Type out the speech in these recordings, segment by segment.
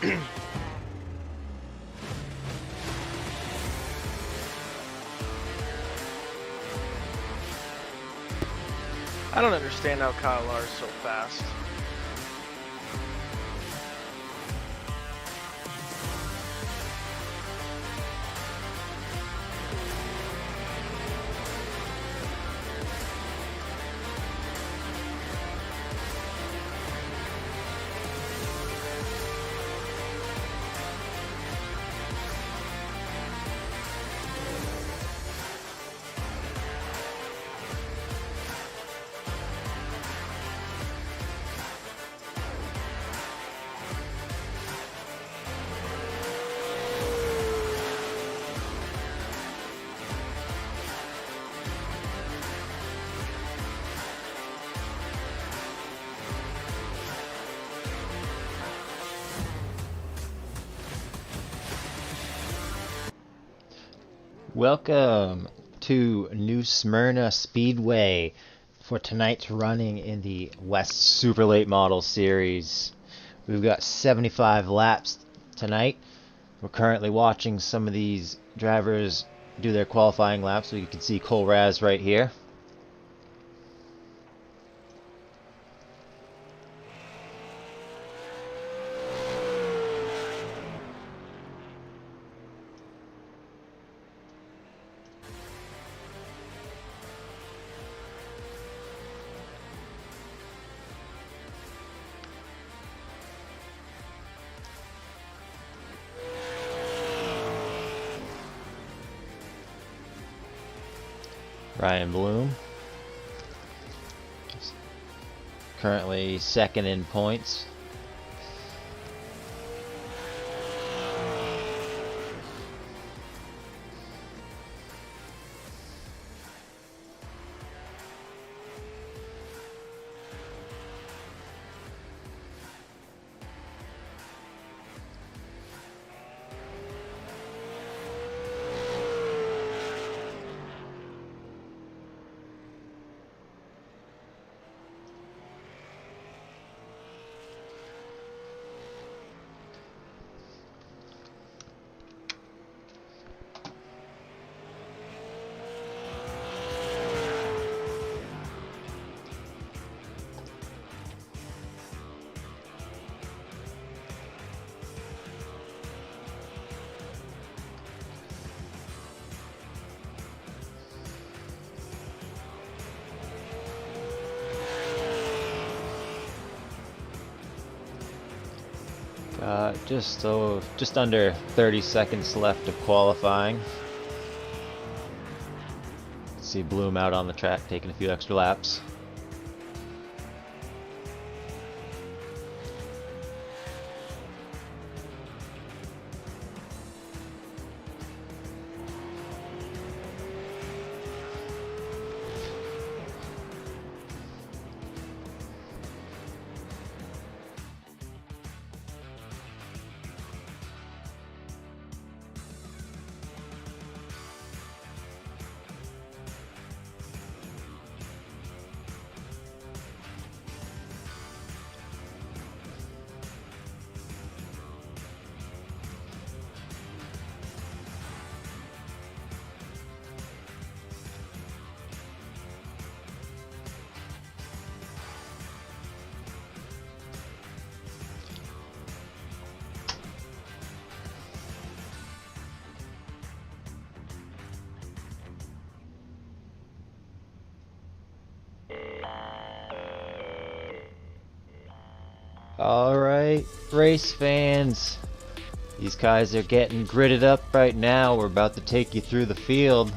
I don't understand how Kyle Lars is so fast. Welcome to New Smyrna Speedway for tonight's running in the West Super Late Model Series. We've got 75 laps tonight. We're currently watching some of these drivers do their qualifying laps, so you can see Cole Raz right here. Ryan Bloom, currently second in points. Just under 30 seconds left of qualifying. See Bloom out on the track taking a few extra laps. Alright, race fans, these guys are getting gridded up right now. We're about to take you through the field.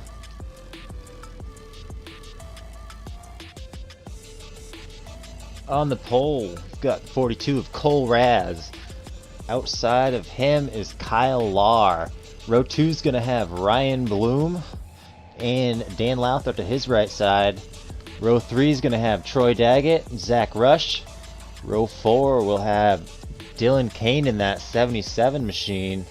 On the pole, we've got 42 of Cole Raz. Outside of him is Kyle Lar. Row 2 is going to have Ryan Bloom and Dan Louther to his right side. Row 3 is going to have Troy Daggett and Zach Rush. Row 4 will have Dylan Kane in that 77 machine.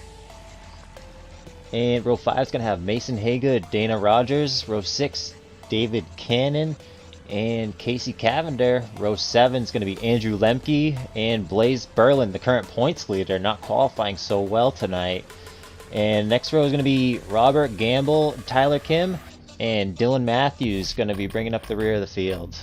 And row 5 is going to have Mason Haygood, Dana Rogers. Row 6, David Cannon And Casey Cavender, row 7 is going to be Andrew Lemke and Blaze Berlin, the current points leader, not qualifying so well tonight. And next row is going to be Robert Gamble, Tyler Kim, and Dylan Matthews going to be bringing up the rear of the field.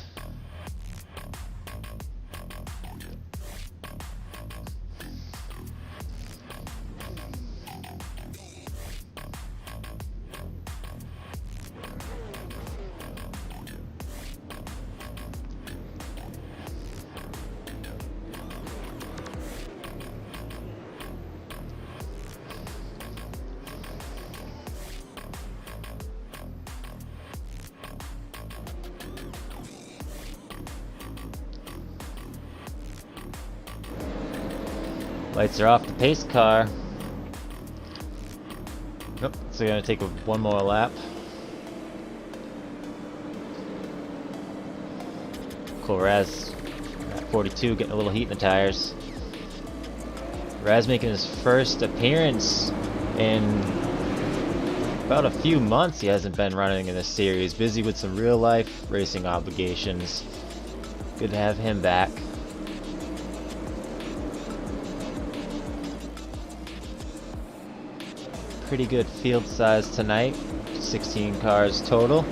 Lights are off the pace car. Nope, so we're gonna take one more lap. Cool, Raz at 42, getting a little heat in the tires. Raz making his first appearance in about a few months. He hasn't been running in this series. Busy with some real life racing obligations. Good to have him back. Pretty good field size tonight, 16 cars total.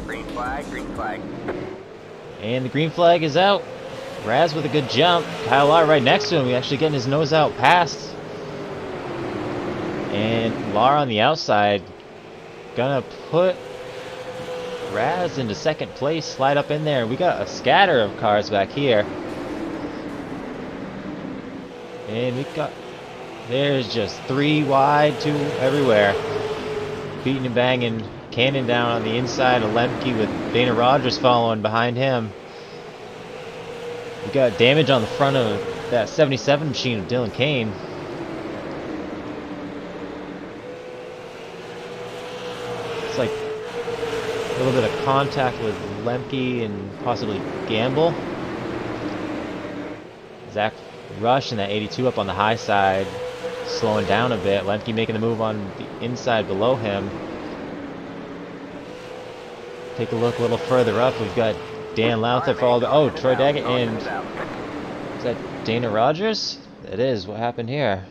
Green flag, green flag. And the green flag is out. Raz with a good jump. Kyle Lar right next to him, actually getting his nose out past. And Lar on the outside, gonna put Raz into second place, slide up in there. We got a scatter of cars back here. And we got... There's just 3 wide, 2 everywhere. Beating and banging. Cannon down on the inside of Lemke with Dana Rogers following behind him. We got damage on the front of that 77 machine of Dylan Kane. It's like a little bit of contact with Lemke and possibly Gamble. Zach Rush and that 82 up on the high side. Slowing down a bit. Lemke making the move on the inside below him. Take a look a little further up. We've got Dan Louther for all the... Oh, Troy Daggett and... Is that Dana Rogers? It is. What happened here?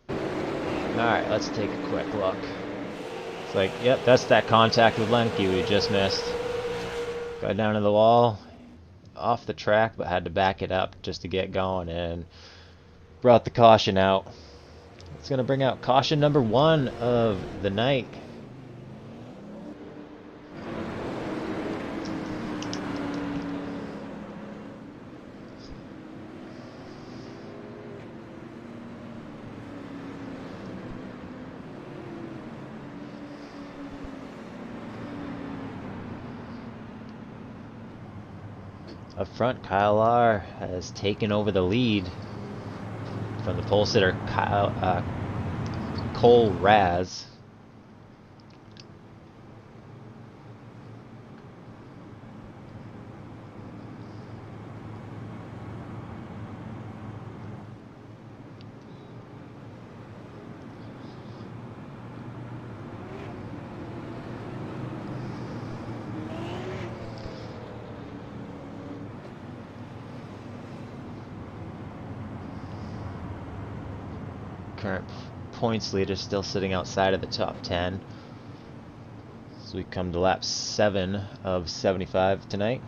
Alright, let's take a quick look. It's like, yep, that's that contact with Lemke we just missed. Got down to the wall, off the track, but had to back it up just to get going and brought the caution out. It's going to bring out caution number 1 of the night. Up front, Kyle Lar has taken over the lead from the pole sitter Cole Raz. Current points leader still sitting outside of the top 10. So we come to lap 7 of 75 tonight.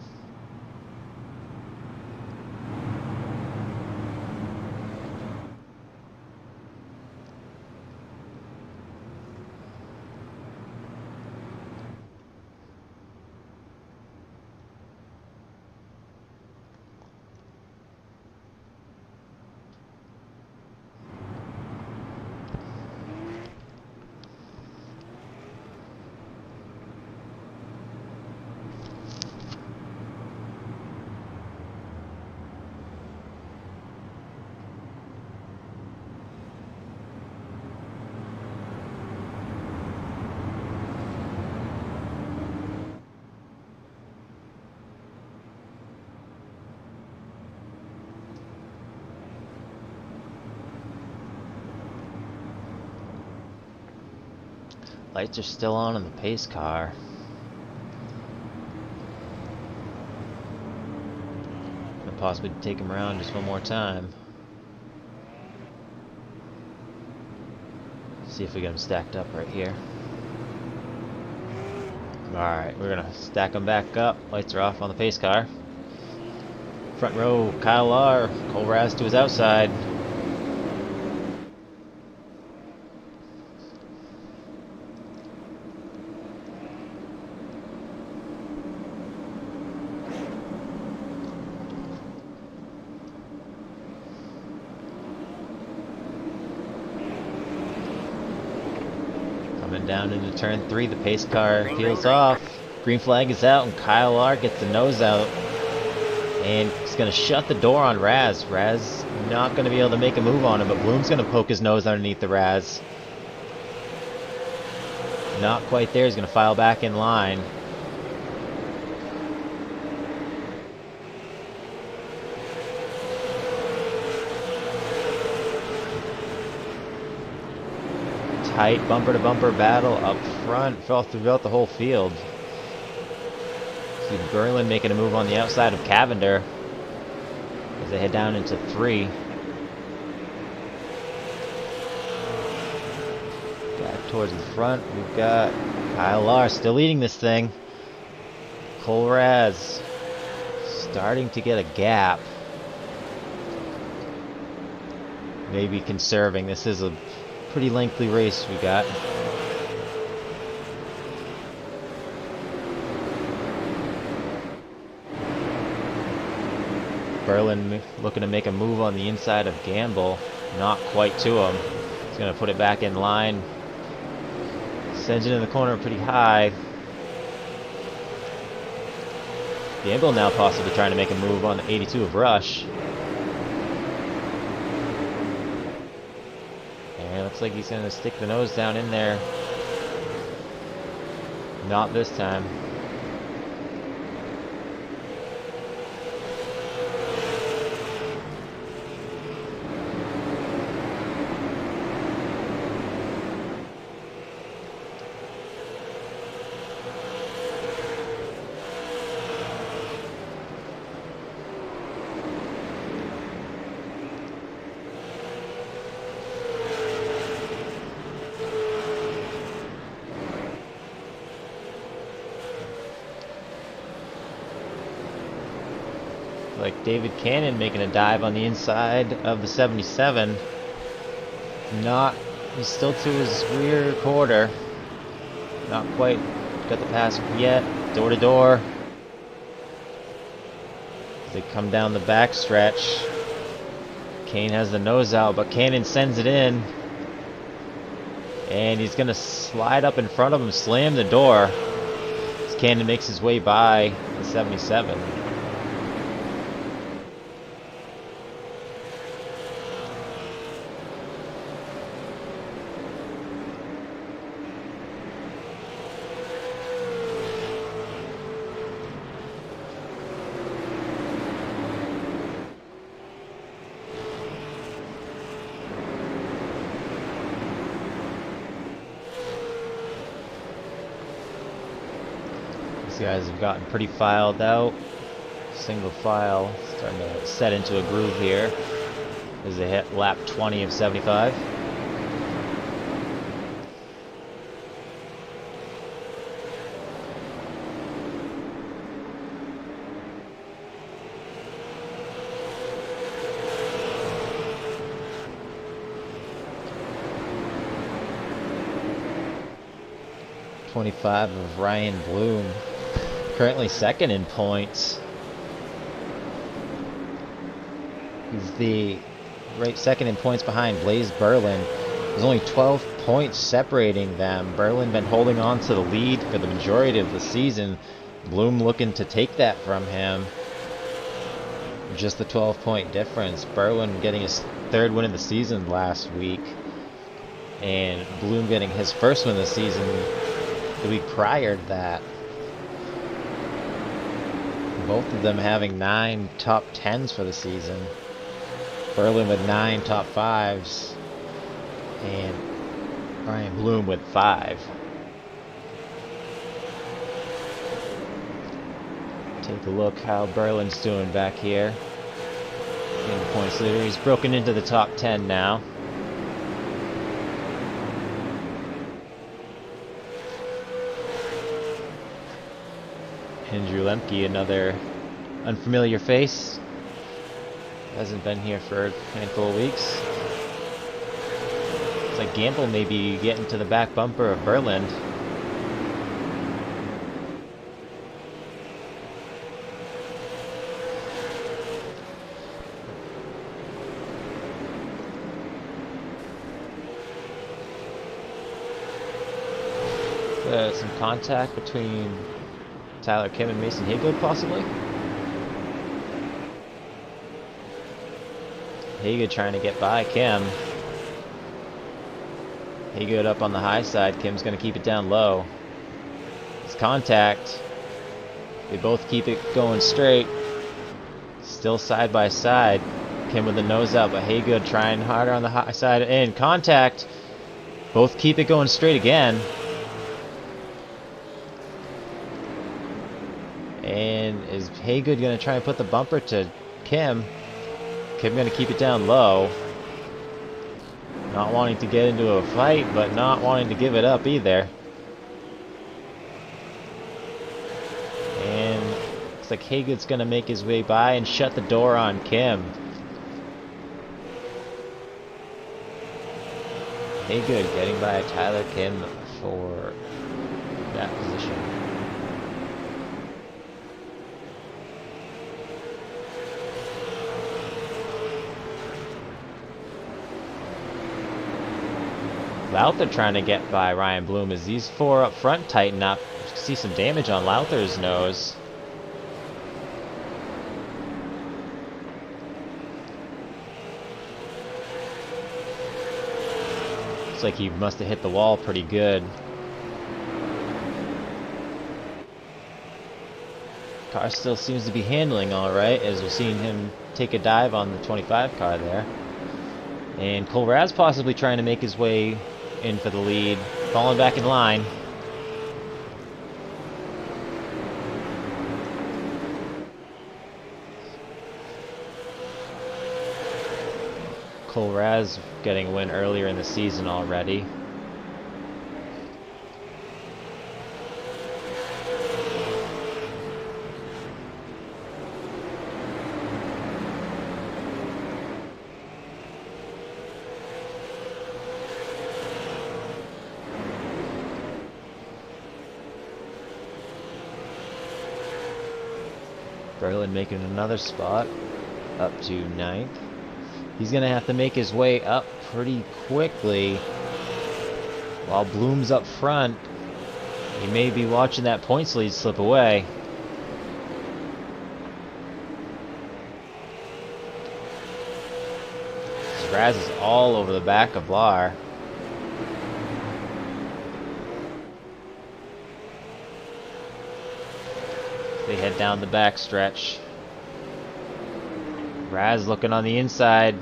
Lights are still on in the pace car. And possibly take him around just one more time. See if we get him stacked up right here. Alright, we're gonna stack them back up. Lights are off on the pace car. Front row, Kyle Larr, Cole Raz to his outside. Coming down into turn 3, the pace car peels off. Green flag is out, and Kyle Larr gets the nose out. And he's going to shut the door on Raz. Raz not going to be able to make a move on him, but Bloom's going to poke his nose underneath the Raz. Not quite there. He's going to file back in line. Tight bumper-to-bumper battle up front throughout the whole field. See Berlin making a move on the outside of Cavender as they head down into 3. Back towards the front, we've got Kyle Larr still leading this thing. Cole Raz starting to get a gap. Maybe conserving. This is a pretty lengthy race we got. Berlin looking to make a move on the inside of Gamble. Not quite to him. He's going to put it back in line. Sends it in the corner pretty high. Gamble now possibly trying to make a move on the 82 of Rush. And it looks like he's going to stick the nose down in there. Not this time. Like David Cannon making a dive on the inside of the 77. He's still to his rear quarter. Not quite got the pass yet. Door to door. They come down the back stretch. Kane has the nose out, but Cannon sends it in. And he's going to slide up in front of him, slam the door. As Cannon makes his way by the 77. These guys have gotten pretty filed out. Single file, starting to set into a groove here as they hit lap 20 of 75. .25 of Ryan Bloom, currently second in points. He's the second in points behind Blaze Berlin. There's only 12 points separating them. Berlin been holding on to the lead for the majority of the season. Bloom looking to take that from him. Just the 12-point difference. Berlin getting his third win of the season last week, and Bloom getting his first win of the season the week prior to that. Both of them having 9 top 10s for the season. Berlin with 9 top 5s, and Ryan Bloom with 5. Take a look how Berlin's doing back here. In the points leader, he's broken into the top 10 now. Andrew Lemke, another unfamiliar face. Hasn't been here for a handful of weeks. It's like Gamble may be getting to the back bumper of Berlin. Some contact between Tyler Kim and Mason Haygood, possibly. Haygood trying to get by Kim. Haygood up on the high side. Kim's going to keep it down low. It's contact. They both keep it going straight. Still side by side. Kim with the nose out, but Haygood trying harder on the high side. And contact. Both keep it going straight again. And is Haygood going to try and put the bumper to Kim? Kim going to keep it down low. Not wanting to get into a fight, but not wanting to give it up either. And looks like Haygood's going to make his way by and shut the door on Kim. Haygood getting by Tyler Kim for that position. Lowther trying to get by Ryan Bloom as these four up front tighten up. You can see some damage on Lowther's nose. Looks like he must have hit the wall pretty good. Car still seems to be handling alright as we're seeing him take a dive on the 25 car there. And Cole Raz possibly trying to make his way in for the lead, falling back in line. Cole Raz getting a win earlier in the season already. Berlin making another spot up to 9th. He's going to have to make his way up pretty quickly while Bloom's up front. He may be watching that points lead slip away. Raz is all over the back of Lar. They head down the back stretch. Raz looking on the inside.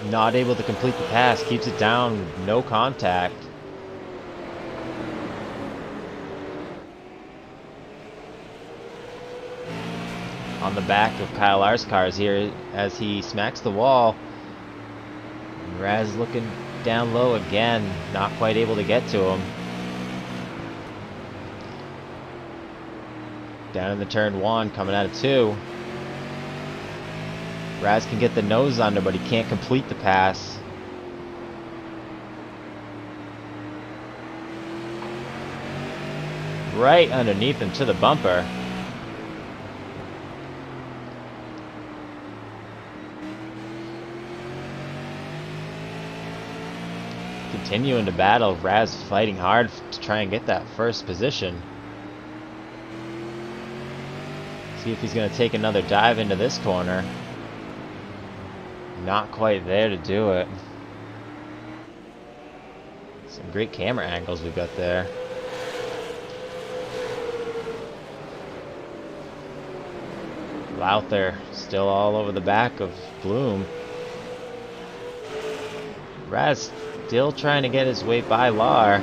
Not able to complete the pass. Keeps it down. No contact. On the back of Kyle Lar's cars here as he smacks the wall. And Raz looking down low again. Not quite able to get to him. Down in the turn 1, coming out of 2. Raz can get the nose under, but he can't complete the pass. Right underneath him to the bumper. Continuing to battle, Raz fighting hard to try and get that first position. See if he's going to take another dive into this corner. Not quite there to do it. Some great camera angles we've got there. Lowther still all over the back of Bloom. Raz still trying to get his way by Lar.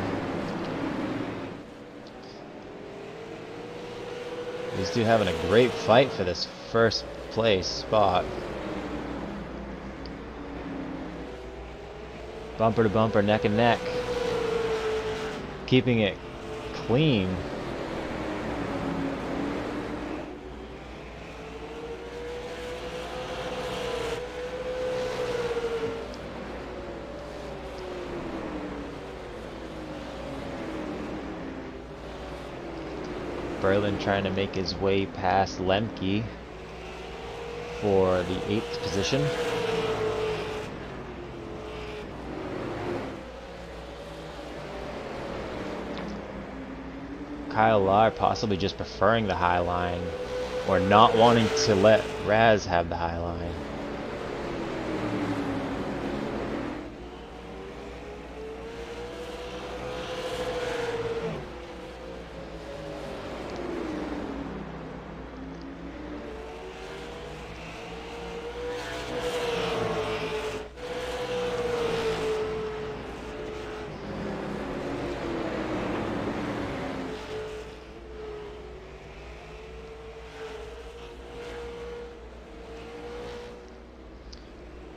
two having a great fight for this first place spot. Bumper to bumper, neck and neck. Keeping it clean. Berlin trying to make his way past Lemke for the 8th position. Kyle Lahr possibly just preferring the high line or not wanting to let Raz have the high line.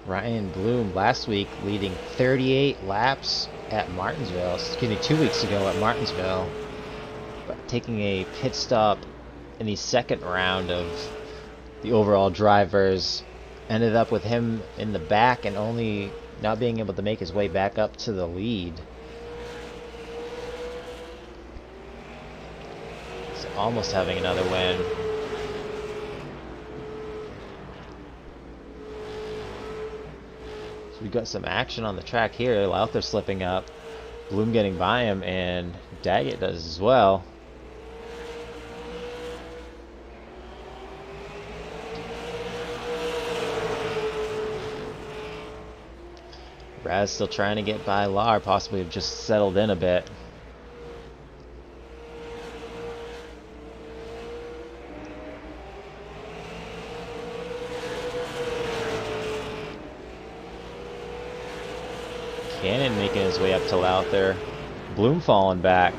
Ryan Bloom last week leading 38 laps at Martinsville, excuse me, 2 weeks ago at Martinsville, but taking a pit stop in the second round of the overall drivers, ended up with him in the back and only not being able to make his way back up to the lead. He's almost having another win. We got some action on the track here. Lowther slipping up, Bloom getting by him, and Daggett does as well. Raz still trying to get by Lahr, possibly have just settled in a bit. Cannon making his way up to Lowther. Bloom falling back.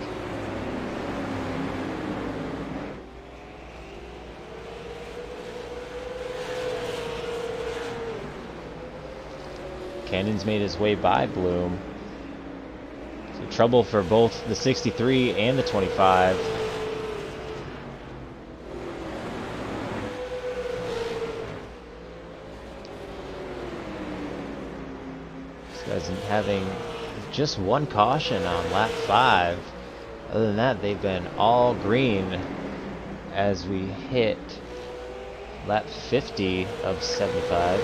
Cannon's made his way by Bloom. So trouble for both the 63 and the 25. Having just one caution on lap 5. Other than that, they've been all green as we hit lap 50 of 75.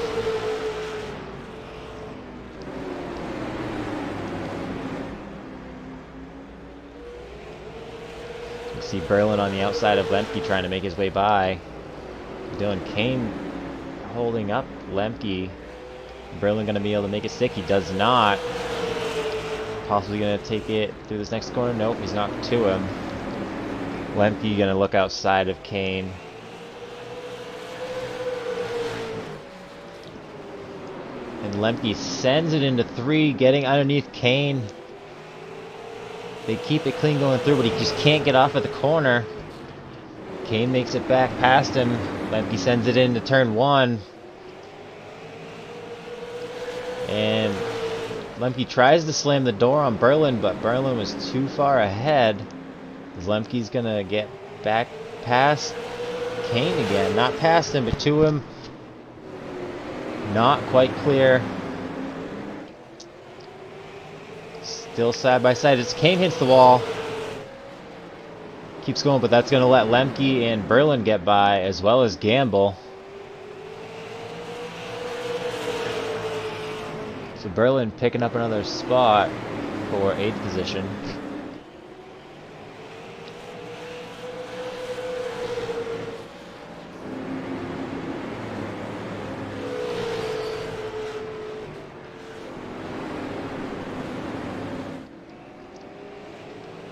You see Berlin on the outside of Lemke trying to make his way by. Dylan Kane holding up Lemke. Berlin going to be able to make it stick. He does not. Possibly going to take it through this next corner. Nope, he's not to him. Lemke going to look outside of Kane. And Lemke sends it into 3, getting underneath Kane. They keep it clean going through, but he just can't get off at the corner. Kane makes it back past him. Lemke sends it into turn 1. And Lemke tries to slam the door on Berlin, but Berlin was too far ahead. Lemke's gonna get back past Kane again. Not past him, but to him. Not quite clear. Still side by side. It's Kane hits the wall. Keeps going, but that's gonna let Lemke and Berlin get by, as well as Gamble. So Berlin picking up another spot for 8th position.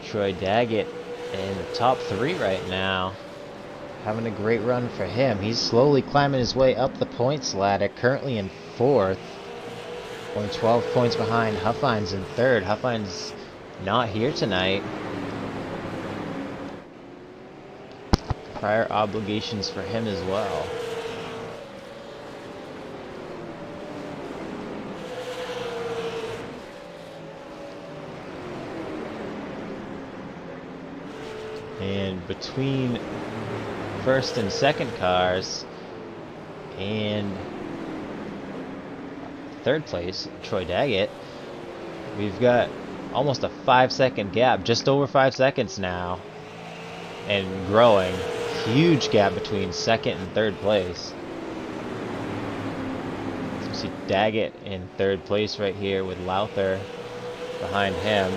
Troy Daggett in the top 3 right now. Having a great run for him. He's slowly climbing his way up the points ladder, currently in 4th. Only 12 points behind. Huffines in 3rd. Huffines not here tonight. prior obligations for him as well. And between first and second cars and third place, Troy Daggett, we've got almost a 5-second gap, just over 5 seconds now, and growing. Huge gap between second and third place. So you see Daggett in third place right here with Lowther behind him.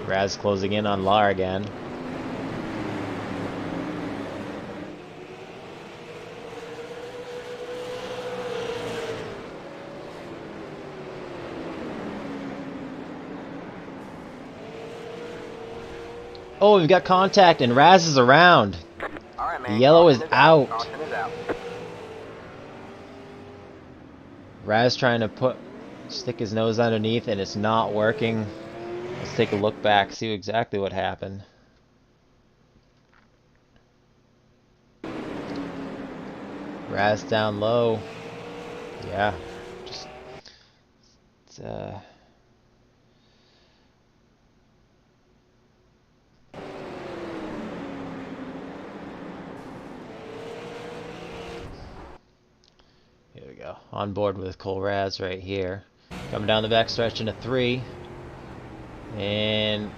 Raz closing in on Lar again. Oh, we've got contact and Raz is around. All right, man. The yellow is Caution out. Caution is out. Raz trying to stick his nose underneath and it's not working. Let's take a look back, see exactly what happened. Raz down low. Yeah, just it's, here we go. On board with Cole Raz right here. Coming down the backstretch into 3. And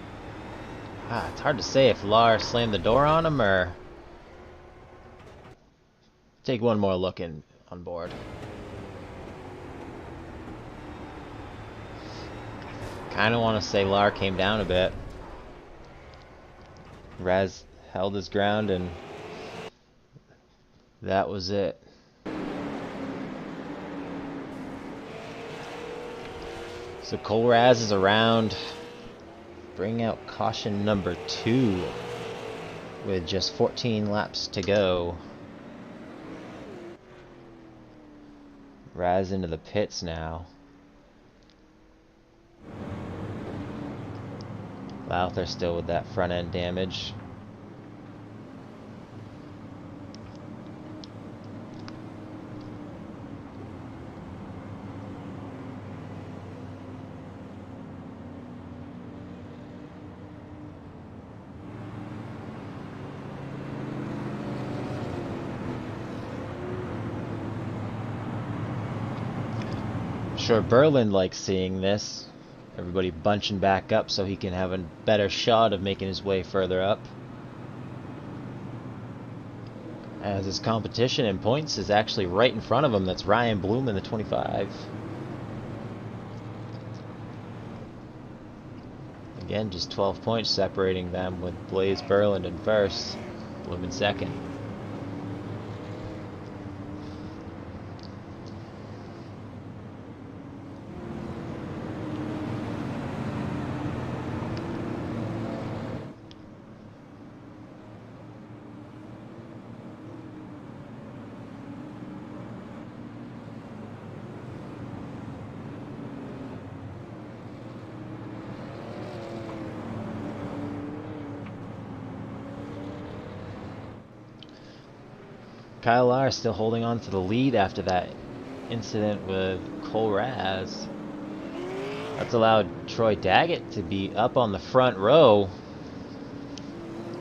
it's hard to say if Lar slammed the door on him or take one more look on board. Kind of want to say Lar came down a bit. Raz held his ground and that was it. So Cole Raz is around. Bring out caution number 2 with just 14 laps to go. Raz into the pits now. Lowther still with that front end damage. Sure, Berlin likes seeing this. Everybody bunching back up so he can have a better shot of making his way further up. As his competition in points is actually right in front of him. That's Ryan Bloom in the 25. Again, just 12 points separating them with Blaze Berlin in first, Bloom in second. Kyle Lar still holding on to the lead after that incident with Cole Raz. That's allowed Troy Daggett to be up on the front row.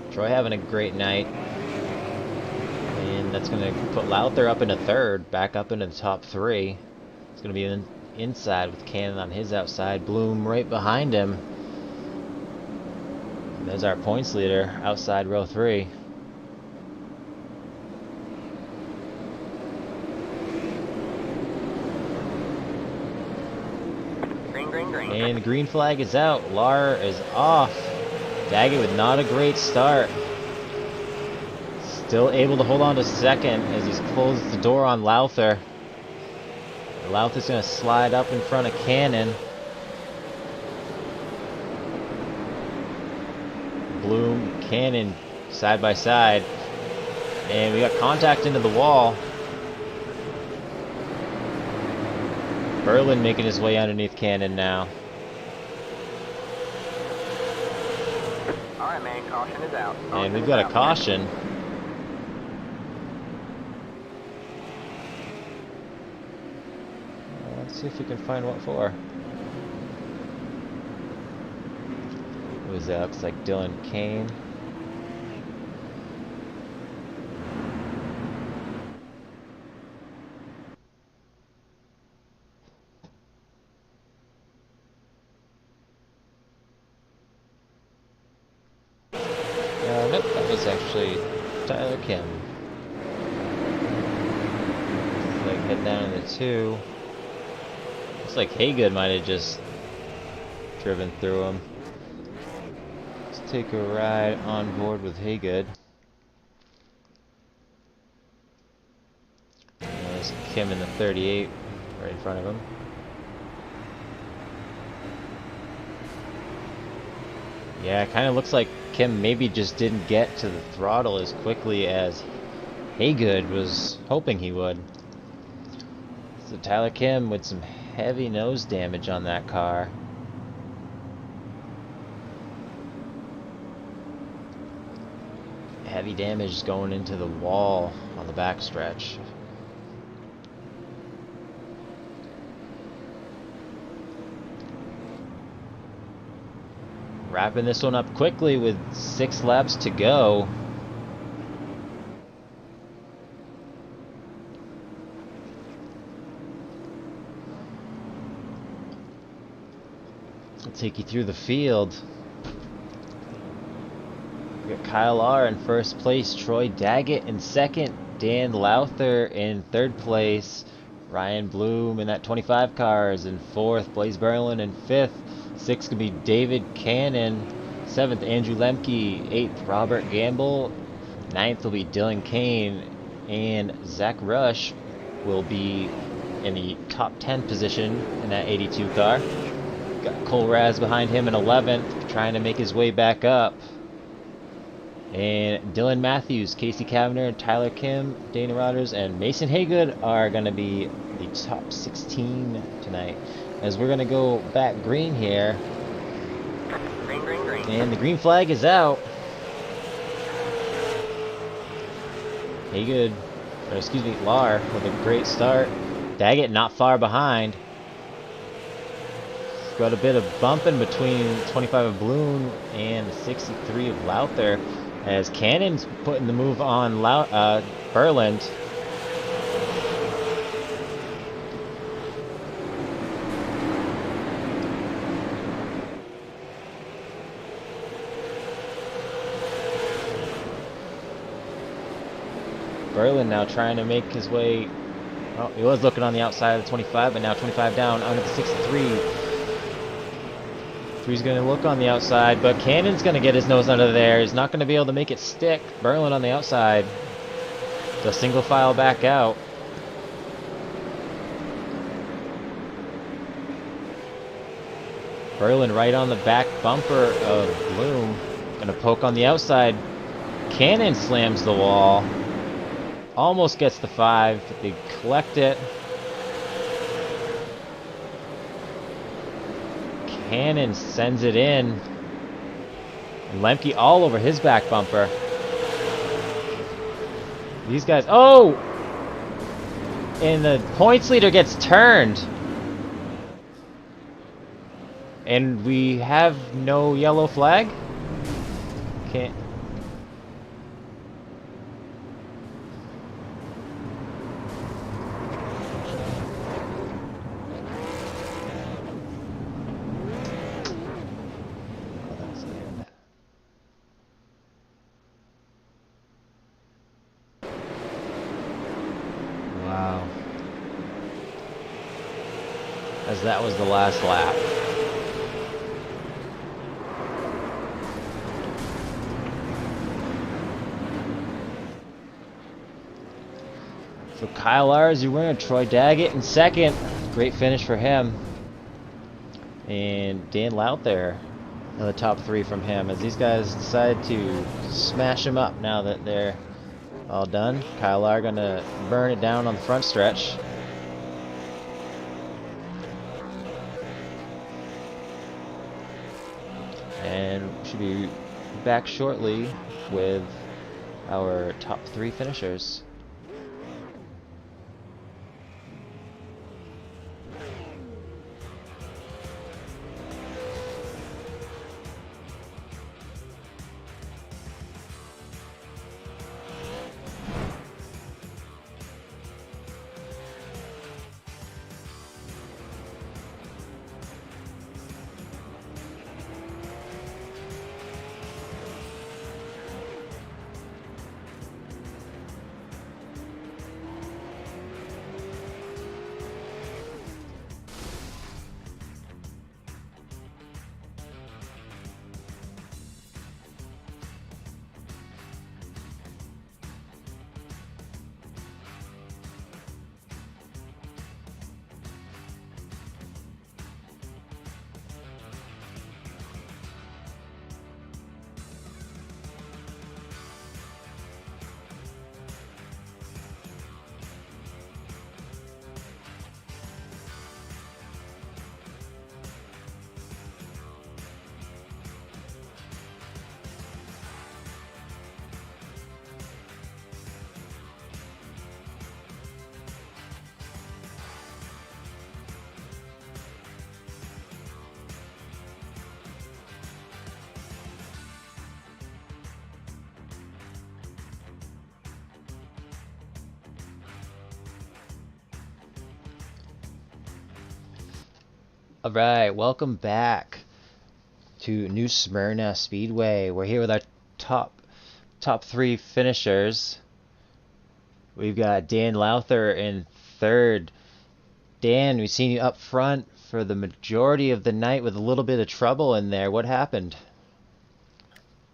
Troy having a great night. And that's going to put Lowther up into third, back up into the top 3. It's going to be inside with Cannon on his outside. Bloom right behind him. And there's our points leader outside row 3. And the green flag is out. Lar is off. Daggett with not a great start. Still able to hold on to second as he's closed the door on Lowther. Lowther's going to slide up in front of Cannon. Bloom, Cannon, side by side. And we got contact into the wall. Berlin making his way underneath Cannon now. Caution is out. And we've got a caution. Let's see if we can find what for. Who's that? Looks like Dylan Kane. Nope, that was actually Tyler Kim. Looks like head down in the 2. Looks like Haygood might have just driven through him. Let's take a ride on board with Haygood. There's Kim in the 38 right in front of him. Yeah, it kind of looks like Kim maybe just didn't get to the throttle as quickly as Haygood was hoping he would. So Tyler Kim with some heavy nose damage on that car. Heavy damage going into the wall on the backstretch. Wrapping this one up quickly with 6 laps to go. I'll take you through the field. We got Kyle R in first place, Troy Daggett in second, Dan Lowther in third place, Ryan Bloom in that 25 car is in fourth, Blaze Berlin in fifth. 6th could be David Cannon. 7th, Andrew Lemke. 8th, Robert Gamble. 9th will be Dylan Kane. And Zach Rush will be in the top 10 position in that 82 car. Got Cole Raz behind him in 11th, trying to make his way back up. And Dylan Matthews, Casey Kavanagh, Tyler Kim, Dana Rodgers, and Mason Haygood are going to be the top 16 tonight. As we're going to go back green here. Green, green, green. And the green flag is out. Haygood, or excuse me, Lar with a great start. Daggett not far behind. Got a bit of bumping between 25 of Bloom and 63 of Lowther. As Cannon's putting the move on Berland. Berlin now trying to make his way. Oh, he was looking on the outside of the 25, but now 25 down onto the 63. He's going to look on the outside, but Cannon's going to get his nose under there. He's not going to be able to make it stick. Berlin on the outside. So single file back out. Berlin right on the back bumper of Bloom. Going to poke on the outside. Cannon slams the wall. Almost gets the 5, but they collect it. Cannon sends it in. And Lemke all over his back bumper. These guys, oh! And the points leader gets turned. And we have no yellow flag? Can't. Wow. As that was the last lap. So Kyle R is your winner, Troy Daggett in second. Great finish for him. And Dan Lowther in the top 3 from him as these guys decide to smash him up now that they're all done. Kyle R gonna burn it down on the front stretch. And should be back shortly with our top 3 finishers. Alright, welcome back to New Smyrna Speedway. We're here with our top 3 finishers. We've got Dan Lowther in 3rd. Dan, we've seen you up front for the majority of the night with a little bit of trouble in there. What happened?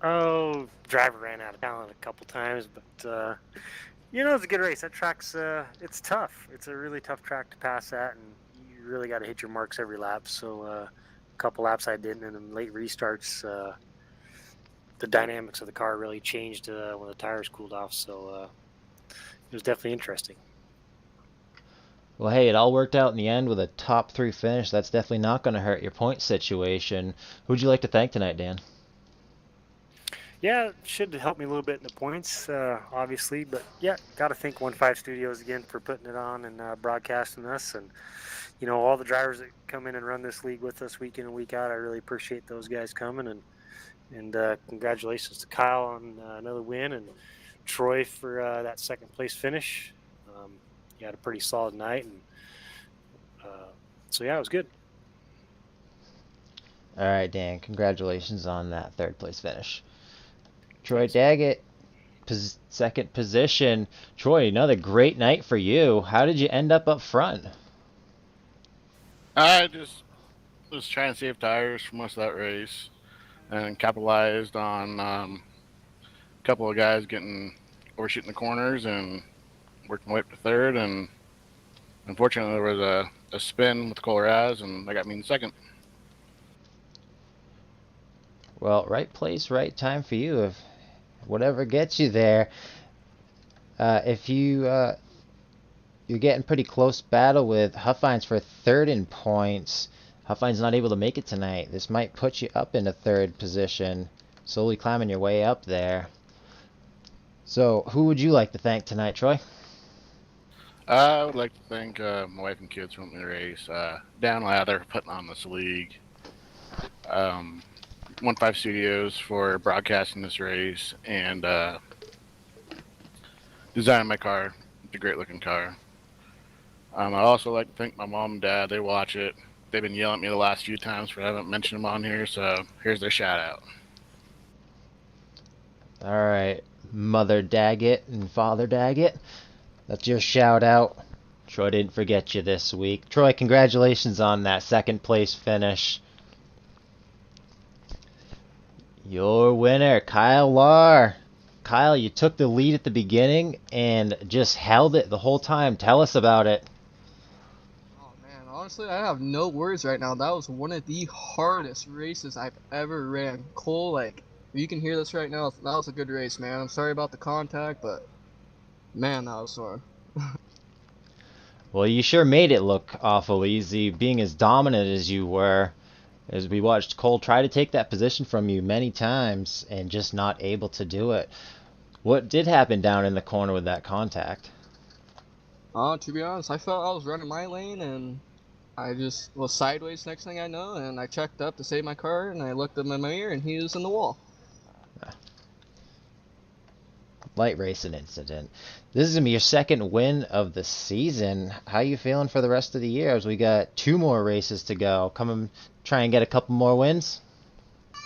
Oh, driver ran out of talent a couple times, but it's a good race. That track's it's tough. It's a really tough track to pass at, and you really got to hit your marks every lap. So a couple laps I didn't, and then late restarts, the dynamics of the car really changed when the tires cooled off. So it was definitely interesting. Well, hey, it all worked out in the end with a top 3 finish. That's definitely not going to hurt your point situation. Who'd you like to thank tonight, Dan? Yeah, it should help me a little bit in the points, obviously. But yeah, got to thank 1.5 Studios again for putting it on and broadcasting us. And, all the drivers that come in and run this league with us week in and week out, I really appreciate those guys coming. And congratulations to Kyle on another win, and Troy for that second place finish. He had a pretty solid night. And so, yeah, it was good. All right, Dan, congratulations on that 3rd place finish. Troy Daggett, second position. Troy, another great night for you. How did you end up front? I just was trying to save tires for most of that race and capitalized on a couple of guys getting overshooting the corners and worked my way up to 3rd. And unfortunately, there was a spin with Cole Raz, and that got me in 2nd. Well, right place, right time for you. If whatever gets you there. If you're getting pretty close battle with Huffines for 3rd in points. Huffines not able to make it tonight. This might put you up into 3rd position, slowly climbing your way up there. So, who would you like to thank tonight, Troy? I would like to thank my wife and kids for the race. Dan Lather for putting on this league. 1.5 Studios for broadcasting this race and designing my car. It's a great looking car. I'd also like to thank my mom and dad. They watch it. They've been yelling at me the last few times for I haven't mentioned them on here, so here's their shout out. Alright, Mother Daggett and Father Daggett. That's your shout out. Troy didn't forget you this week. Troy, congratulations on that 2nd place finish. Your winner, Kyle Lahr. Kyle, you took the lead at the beginning and just held it the whole time. Tell us about it. Oh man, honestly, I have no words right now. That was one of the hardest races I've ever ran. Cole, if you can hear this right now, that was a good race, man. I'm sorry about the contact, but man, that was sore. Well, you sure made it look awful easy, being as dominant as you were. As we watched Cole try to take that position from you many times and just not able to do it. What did happen down in the corner with that contact? To be honest, I felt I was running my lane and I just was sideways next thing I know, and I checked up to save my car, and I looked at my mirror, and he was in the wall. Light racing incident. This is going to be your second win of the season. How you feeling for the rest of the year as we got 2 more races to go? Come and try and get a couple more wins?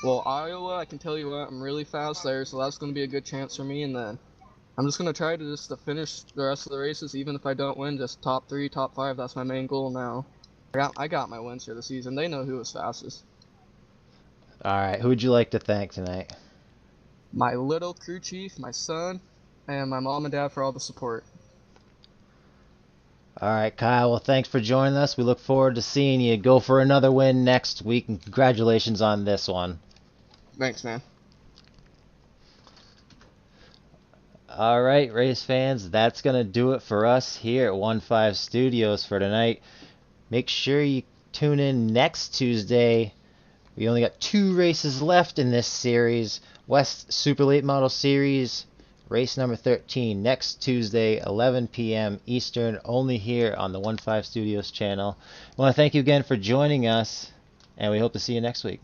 Well, Iowa, I can tell you what, I'm really fast there, so that's going to be a good chance for me, and then I'm just going to try to finish the rest of the races, even if I don't win, just top 3, top 5, that's my main goal now. I got my wins for the season. They know who was fastest. Alright, who would you like to thank tonight? My little crew chief, my son, and my mom and dad for all the support. Alright, Kyle, well, thanks for joining us. We look forward to seeing you go for another win next week, and congratulations on this one. Thanks, man. Alright, race fans, that's going to do it for us here at 15 Studios for tonight. Make sure you tune in next Tuesday. We only got 2 races left in this series. West Super Late Model Series, race number 13, next Tuesday, 11 p.m. Eastern, only here on the 15 Studios channel. I want to thank you again for joining us, and we hope to see you next week.